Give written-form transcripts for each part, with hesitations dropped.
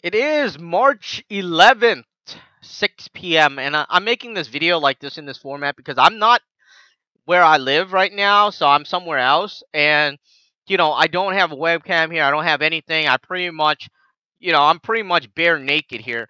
It is March 11th, 6 p.m. And I'm making this video like this in this format because I'm not where I live right now, so I'm somewhere else. And, I don't have a webcam here. I don't have anything. I'm pretty much bare naked here.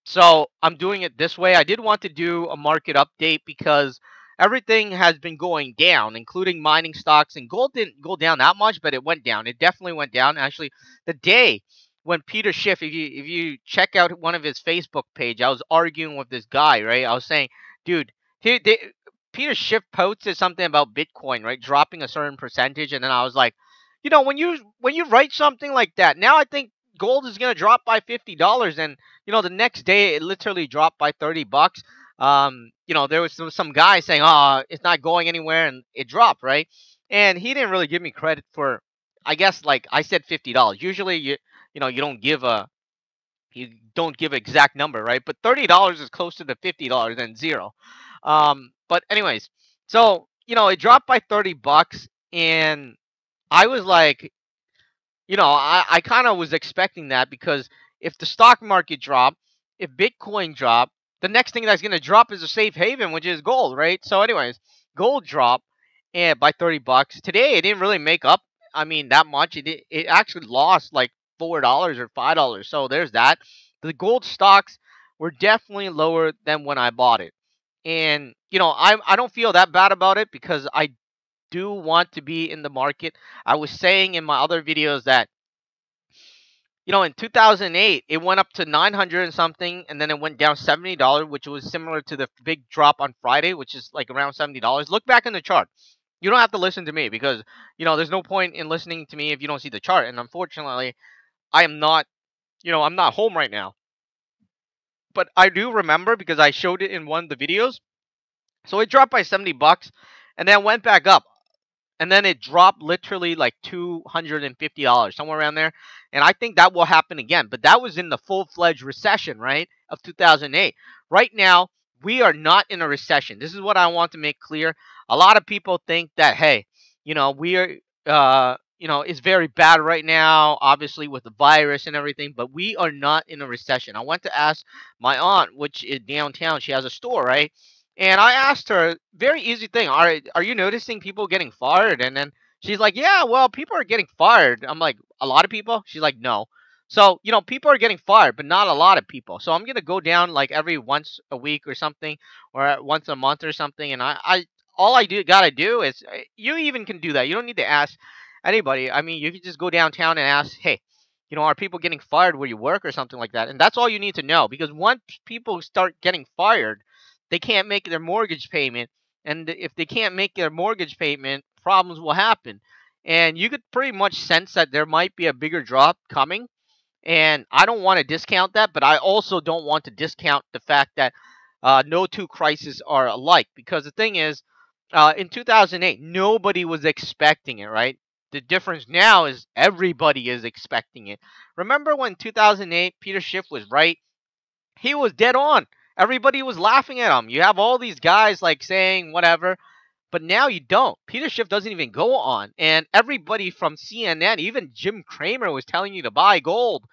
So I'm doing it this way. I did want to do a market update because everything has been going down, including mining stocks. And gold didn't go down that much, but it went down. It definitely went down. Actually, the day when Peter Schiff, if you check out one of his Facebook page, I was arguing with this guy, right? I was saying, dude, Peter Schiff posted something about Bitcoin, right, dropping a certain percentage, and then I was like, when you write something like that, now I think gold is gonna drop by $50, and the next day it literally dropped by $30. There was some guy saying, "Oh, it's not going anywhere," and it dropped, right? And he didn't really give me credit for, I guess, like I said, $50. Usually, you don't give exact number, right? But $30 is closer to $50 than zero. But anyways, so it dropped by $30, and I was like, I kind of was expecting that because if the stock market dropped, if Bitcoin dropped, the next thing that's going to drop is a safe haven, which is gold, right? So, anyways, gold dropped and by $30. Today, it didn't really make up. I mean, that much. It actually lost like $4 or $5. So there's that. The gold stocks were definitely lower than when I bought it, and I don't feel that bad about it because I do want to be in the market. I was saying in my other videos that in 2008 it went up to 900 and something, and then it went down $70, which was similar to the big drop on Friday, which is like around $70. Look back in the chart. You don't have to listen to me because there's no point in listening to me if you don't see the chart. And unfortunately, I am not I'm not home right now. But I do remember because I showed it in one of the videos. So it dropped by $70 and then went back up, and then it dropped literally like $250, somewhere around there. And I think that will happen again. But that was in the full-fledged recession, right, of 2008. Right now, we are not in a recession. This is what I want to make clear. A lot of people think that, hey, we are, it's very bad right now, obviously with the virus and everything. But we are not in a recession. I went to ask my aunt, which is downtown. She has a store, right? And I asked her, very easy thing, are you noticing people getting fired? And then she's like, yeah, well, people are getting fired. I'm like, a lot of people? She's like, no. So, people are getting fired, but not a lot of people. So I'm gonna go down like every once a week or something, or once a month or something. And I all I do gotta do is, you even can do that. You don't need to ask anybody. I mean, you can just go downtown and ask, hey, are people getting fired where you work or something like that? And that's all you need to know, because once people start getting fired, they can't make their mortgage payment, and if they can't make their mortgage payment, problems will happen. And you could pretty much sense that there might be a bigger drop coming, and I don't want to discount that, but I also don't want to discount the fact that no two crises are alike, because the thing is, in 2008 nobody was expecting it, right? The difference now is everybody is expecting it. Remember when 2008 Peter Schiff was right? He was dead on. Everybody was laughing at him. You have all these guys like saying whatever, but now you don't. Peter Schiff doesn't even go on, and everybody from CNN, even Jim Cramer, was telling you to buy gold,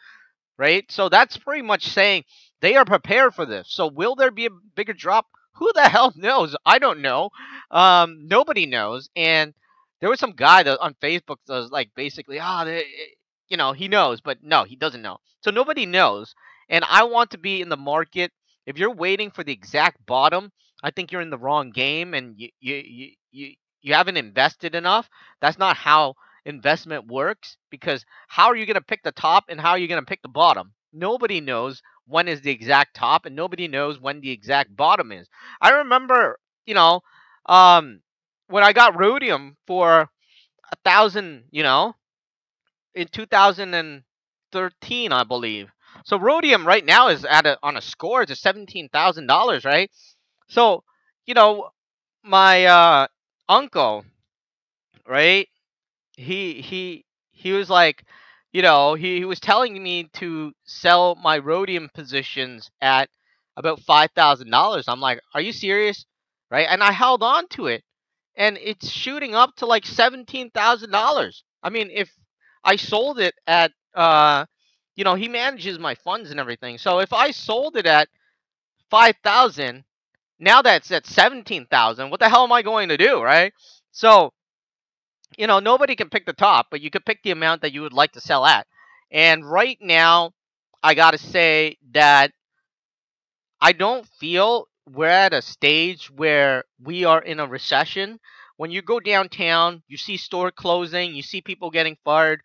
right? So that's pretty much saying they are prepared for this. So will there be a bigger drop? Who the hell knows? I don't know. Nobody knows. And there was some guy that on Facebook that was like basically, he knows, but no, he doesn't know. So nobody knows. And I want to be in the market. If you're waiting for the exact bottom, I think you're in the wrong game, and you haven't invested enough. That's not how investment works, because how are you going to pick the top and how are you going to pick the bottom? Nobody knows when is the exact top, and nobody knows when the exact bottom is. I remember, um, when I got rhodium for 1,000, in 2013, I believe. So rhodium right now is on a score. It's $17,000, right? So, you know, my uncle, right? He was like, he was telling me to sell my rhodium positions at about $5,000. I'm like, are you serious? Right? And I held on to it, and it's shooting up to like $17,000. I mean, if I sold it at he manages my funds and everything. So if I sold it at 5,000, now that's at 17,000. What the hell am I going to do, right? So, nobody can pick the top, but you could pick the amount that you would like to sell at. And right now, I got to say that I don't feel we're at a stage where we are in a recession. When you go downtown, you see store closing, you see people getting fired.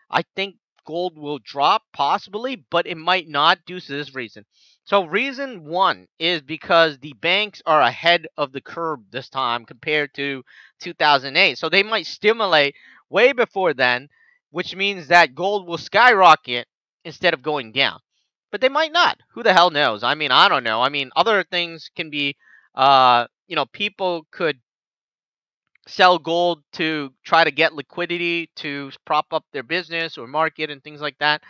I think gold will drop possibly, but it might not due to this reason. So reason one is because the banks are ahead of the curve this time compared to 2008. So they might stimulate way before then, which means that gold will skyrocket instead of going down, but they might not. Who the hell knows? I mean, I don't know. I mean, other things can be, people could sell gold to try to get liquidity to prop up their business or market and things like that.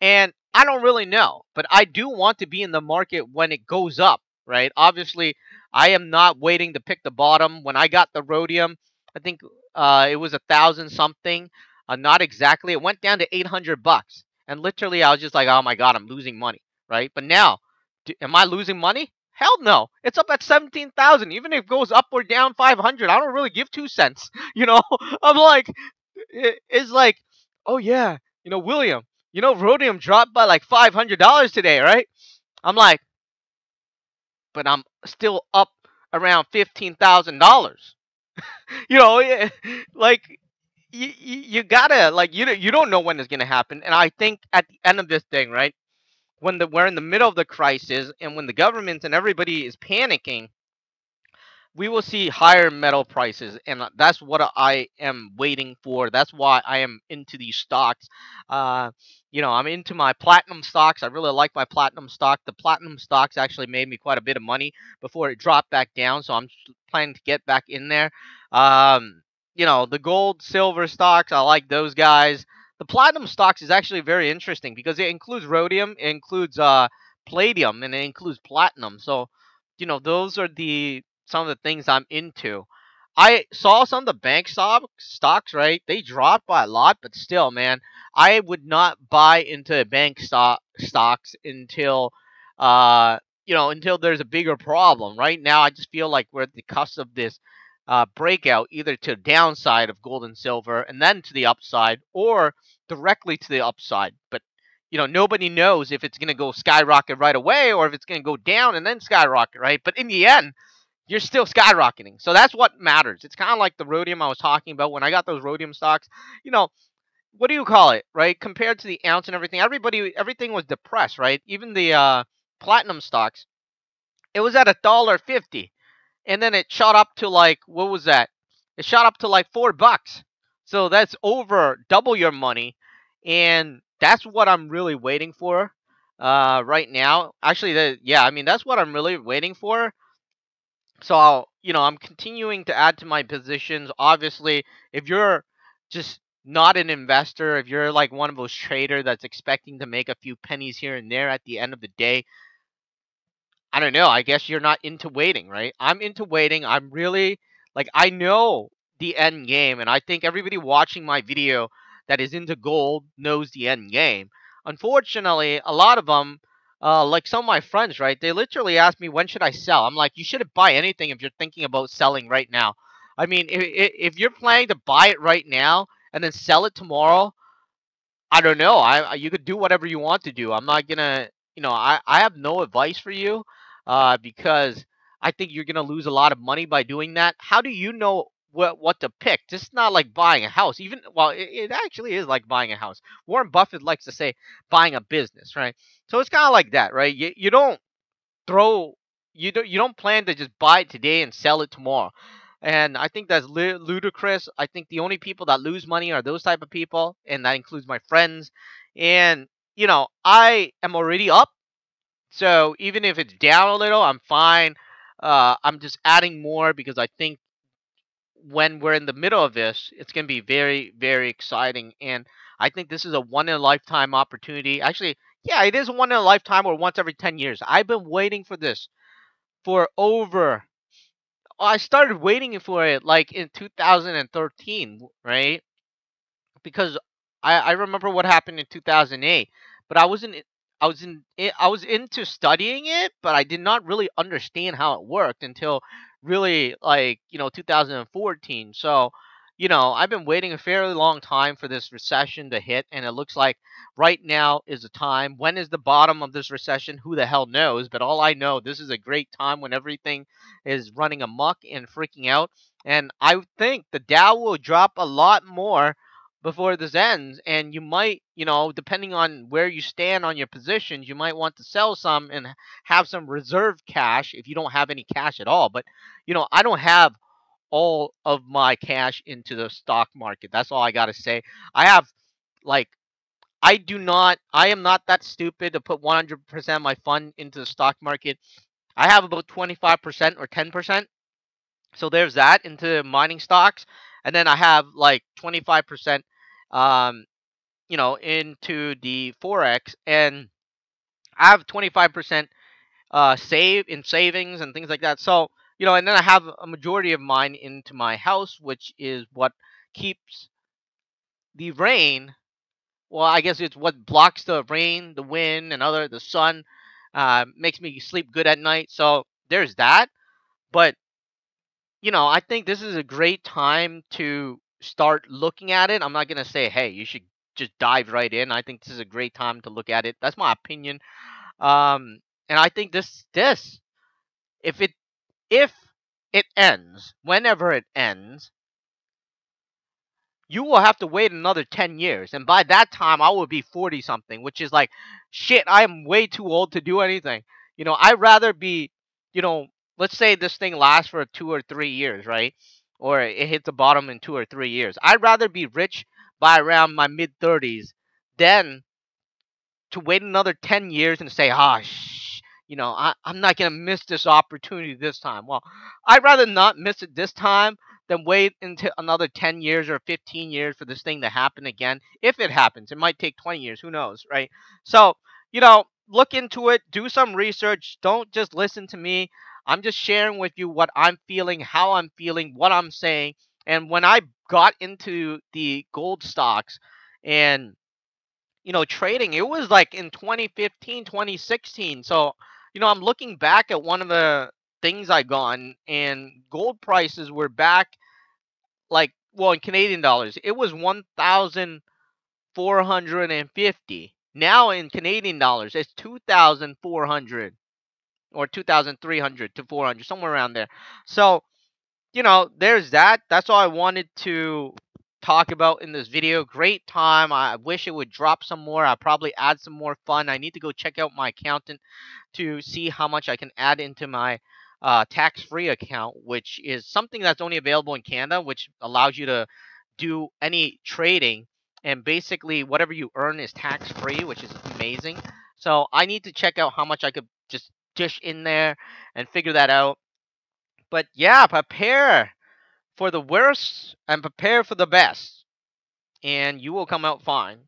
And I don't really know, but I do want to be in the market when it goes up, right? Obviously, I am not waiting to pick the bottom. When I got the rhodium, I think it was 1,000 something. Not exactly. It went down to 800 bucks, and literally, I was just like, "Oh my god, I'm losing money," right? But now, am I losing money? Hell no. It's up at 17,000. Even if it goes up or down 500, I don't really give 2 cents. I'm like, it's like, oh yeah, William, rhodium dropped by like $500 today, right? I'm like, but I'm still up around $15,000. Yeah, like you gotta like you don't know when it's gonna happen, and I think at the end of this thing, right, when we're in the middle of the crisis and when the government and everybody is panicking, we will see higher metal prices, and that's what I am waiting for. That's why I am into these stocks. I'm into my platinum stocks. I really like my platinum stock. The platinum stocks actually made me quite a bit of money before it dropped back down, so I'm planning to get back in there. The gold, silver stocks, I like those guys. The platinum stocks is actually very interesting because it includes rhodium, it includes palladium, and it includes platinum. So those are the some of the things I'm into. I saw some of the bank stocks, right? They dropped by a lot, but still, man, I would not buy into stocks until, until there's a bigger problem. Right now, I just feel like we're at the cusp of this breakout, either to the downside of gold and silver, and then to the upside, or directly to the upside. But nobody knows if it's going to go skyrocket right away or if it's going to go down and then skyrocket, right? But in the end, you're still skyrocketing. So that's what matters. It's kind of like the rhodium I was talking about when I got those rhodium stocks. You know, what do you call it, right? Compared to the ounce and everything, everything was depressed, right? Even the platinum stocks, it was at $1.50, and then it shot up to like, what was that? It shot up to like $4. So that's over double your money, and that's what I'm really waiting for right now. Actually, yeah, I mean that's what I'm really waiting for. So I'm continuing to add to my positions. Obviously, if you're just not an investor, if you're like one of those trader that's expecting to make a few pennies here and there at the end of the day, I don't know. I guess you're not into waiting, right? I'm into waiting. I'm really like I know the end game, and I think everybody watching my video that is into gold knows the end game. Unfortunately, a lot of them, like some of my friends, right? They literally ask me when should I sell. I'm like, you shouldn't buy anything if you're thinking about selling right now. I mean, if you're planning to buy it right now and then sell it tomorrow, I don't know. You could do whatever you want to do. I'm not gonna, I have no advice for you, because I think you're gonna lose a lot of money by doing that. How do you know what to pick? This is not like buying a house. Even well, it actually is like buying a house. Warren Buffett likes to say buying a business, right? So it's kind of like that, right? You don't throw you don't plan to just buy it today and sell it tomorrow. And I think that's ludicrous. I think the only people that lose money are those type of people, and that includes my friends. And I am already up, so even if it's down a little, I'm fine. I'm just adding more because I think when we're in the middle of this, it's going to be very, very exciting. And I think this is a one in a lifetime opportunity. Actually, yeah, it is a one in a lifetime or once every 10 years. I've been waiting for this for over. I started waiting for it like in 2013, right? Because I remember what happened in 2008. but I was into studying it, but I did not really understand how it worked until really, like, 2014. So, I've been waiting a fairly long time for this recession to hit, and it looks like right now is the time. When is the bottom of this recession? Who the hell knows? But all I know, this is a great time when everything is running amok and freaking out. And I think the Dow will drop a lot more before this ends, and you might, depending on where you stand on your positions, you might want to sell some and have some reserve cash if you don't have any cash at all. But I don't have all of my cash into the stock market. That's all I got to say. I have, like, I am not that stupid to put 100% of my fund into the stock market. I have about 25% or 10%. So there's that into mining stocks. And then I have like 25%, um, into the Forex. And I have 25% save in savings and things like that. So, and then I have a majority of mine into my house, which is what keeps the rain. Well, I guess it's what blocks the rain, the wind, and the sun, makes me sleep good at night. So there's that. But I think this is a great time to start looking at it. I'm not gonna say, hey, you should just dive right in. I think this is a great time to look at it. That's my opinion. And I think this if it if it ends, whenever it ends, you will have to wait another 10 years. And by that time, I will be 40 something, which is like, shit, I am way too old to do anything. I'd rather be, you know, let's say this thing lasts for 2 or 3 years, right? Or it hits the bottom in 2 or 3 years. I'd rather be rich by around my mid 30s than to wait another 10 years and say, I'm not going to miss this opportunity this time. Well, I'd rather not miss it this time than wait until another 10 years or 15 years for this thing to happen again. If it happens, it might take 20 years. Who knows, right? So, look into it, do some research. Don't just listen to me. I'm just sharing with you what I'm feeling, how I'm feeling, what I'm saying. And when I got into the gold stocks and trading, it was like in 2015, 2016. So I'm looking back at one of the things I got, and gold prices were back, like, well, in Canadian dollars it was 1,450. Now in Canadian dollars it's 2,400 or 2,300 to 400, somewhere around there. So there's that. That's all I wanted to talk about in this video. Great time. I wish it would drop some more. I'll probably add some more fun. I need to go check out my accountant to see how much I can add into my tax-free account, which is something that's only available in Canada, which allows you to do any trading, and basically whatever you earn is tax-free, which is amazing. So I need to check out how much I could just dish in there and figure that out. But yeah, prepare for the worst and prepare for the best, and you will come out fine.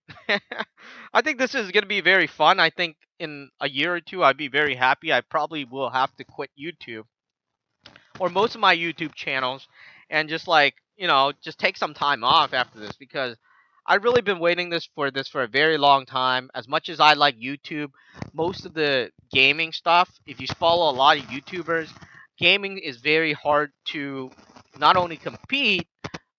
I think this is going to be very fun. I think in a year or two, I'd be very happy. I probably will have to quit YouTube or most of my YouTube channels and just, like, just take some time off after this, because I've really been waiting this for a very long time. As much as I like YouTube, most of the gaming stuff, if you follow a lot of YouTubers, gaming is very hard to not only compete,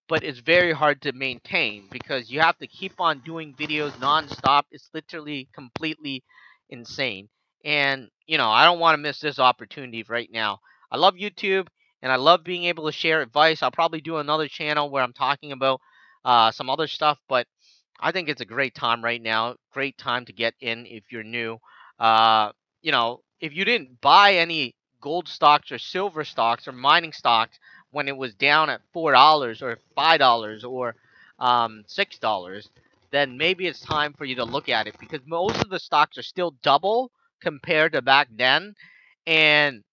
but it's very hard to maintain because you have to keep on doing videos nonstop. It's literally completely insane. And, I don't want to miss this opportunity right now. I love YouTube and I love being able to share advice. I'll probably do another channel where I'm talking about some other stuff, but I think it's a great time right now. Great time to get in if you're new. If you didn't buy any gold stocks or silver stocks or mining stocks when it was down at $4 or $5 or $6, then maybe it's time for you to look at it, because most of the stocks are still double compared to back then, and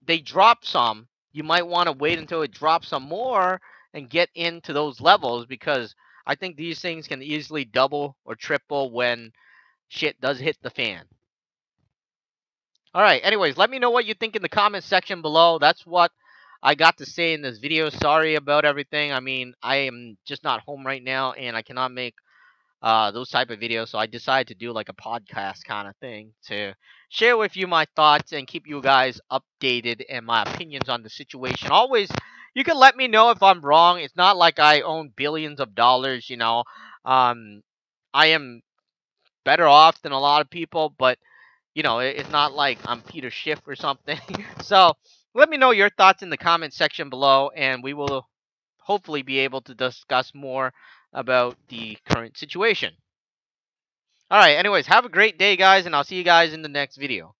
they drop some. You might want to wait until it drops some more and get into those levels, because I think these things can easily double or triple when shit does hit the fan. All right. Anyways, let me know what you think in the comment section below. That's what I got to say in this video. Sorry about everything. I mean, I am just not home right now, and I cannot make those type of videos. So I decided to do like a podcast kind of thing to share with you my thoughts and keep you guys updated and my opinions on the situation. Always, you can let me know if I'm wrong. It's not like I own billions of dollars, you know. Um, I am better off than a lot of people, but it's not like I'm Peter Schiff or something. So let me know your thoughts in the comment section below, and we will hopefully be able to discuss more about the current situation. All right, anyways, have a great day, guys, and I'll see you guys in the next video.